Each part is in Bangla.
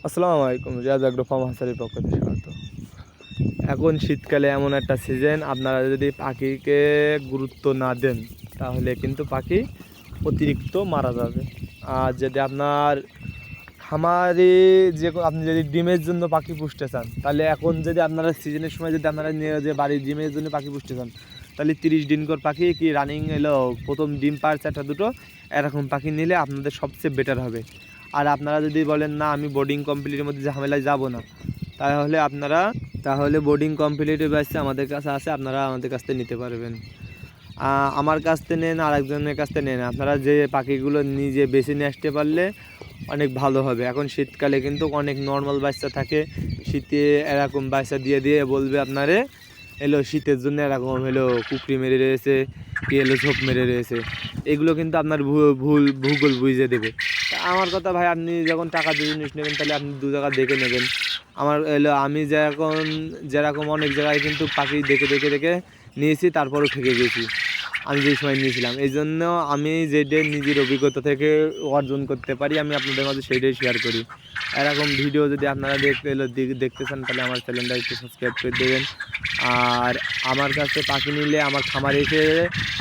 আসসালামু আলাইকুম। রিয়াজ এগ্রো ফার্ম হাসারির পক্ষ থেকে স্বাগত। এখন শীতকালে এমন একটা সিজন, আপনারা যদি পাখিকে গুরুত্ব না দেন তাহলে কিন্তু পাখি অতিরিক্ত মারা যাবে। আর যদি আপনার খামারে আপনি যদি ডিমের জন্য পাখি পুষতে চান, তাহলে এখন যদি আপনারা সিজনের সময় যদি আপনারা নিয়ে যে বাড়ির ডিমের জন্য পাখি পুষতে চান, তাহলে 30 দিন করে পাখি কি রানিং এলো, প্রথম ডিম পারছে একটা দুটো, এরকম পাখি নিলে আপনাদের সবচেয়ে বেটার হবে। আর আপনারা যদি বলেন না আমি বোর্ডিং কমপ্লিটের মধ্যে ঝামেলায় যাব না, তাহলে বোর্ডিং কমপ্লিটের ব্যাচে আমাদের কাছে আছে, আপনারা আমাদের কাছ থেকে নিতে পারবেন। আমার কাছ থেকে নেন, আরেকজনের কাছ থেকে নেন, আপনারা যে পাখিগুলো নিজে বেছে নিয়ে আসতে পারলে অনেক ভালো হবে। এখন শীতকালে কিন্তু অনেক নর্মাল বাচ্চা থাকে, শীতে এরকম বাচ্চা দিয়ে দিয়ে বলবে আপনারে এলো শীতের জন্য এরকম হলো কুকরি মেরে রয়েছে, কি এলো ঝোপ মেরে রয়েছে। এগুলো কিন্তু আপনার ভূগোল বুঝে দেবে। তা আমার কথা ভাই, আপনি যখন টাকা দিয়ে জিনিস নেবেন তাহলে আপনি দু জায়গা দেখে নেবেন। আমার এলো আমি যেরকম অনেক জায়গায় কিন্তু পাখি দেখে দেখে দেখে নিয়েছি, তারপরও ঠকে গেছি আমি যেই সময় নিয়েছিলাম। এই জন্য আমি যেটা নিজের অভিজ্ঞতা থেকে অর্জন করতে পারি আমি আপনাদের মাঝে সেইটাই শেয়ার করি। এরকম ভিডিও যদি আপনারা দেখতে চান তাহলে আমার চ্যানেলটা একটু সাবস্ক্রাইব করে দেবেন। আর আমার কাছে পাখি নিলে আমার খামারে এসে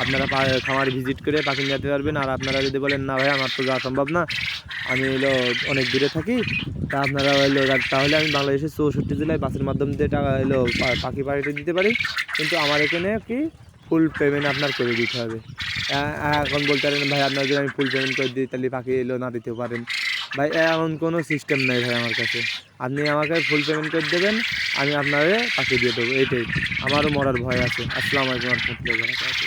আপনারা খামার ভিজিট করে পাখি নিতে পারবেন। আর আপনারা যদি বলেন না ভাই আমার তো যাওয়া সম্ভব না, আমি অনেক দূরে থাকি, তা আপনারা তাহলে আমি বাংলাদেশের 64 জেলায় বাসের মাধ্যম দিয়ে টাকা পাখি পাঠিয়ে দিতে পারি, কিন্তু আমার এখানে কি ফুল পেমেন্ট আপনার করে দিতে হবে। এখন বলতে পারেন ভাই আপনার যদি আমি ফুল পেমেন্ট করে দিই তাহলে পাখি না দিতে পারেন। ভাই এমন কোনো সিস্টেম নেই ভাই আমার কাছে। আপনি আমাকে ফুল পেমেন্ট করে দেবেন, আমি আপনারে পাখি দিয়ে দেবো, এইটাই। আমারও মরার ভয় আছে। আসসালামু আলাইকুম ওয়া রাহমাতুল্লাহি ওয়া বারাকাতুহু।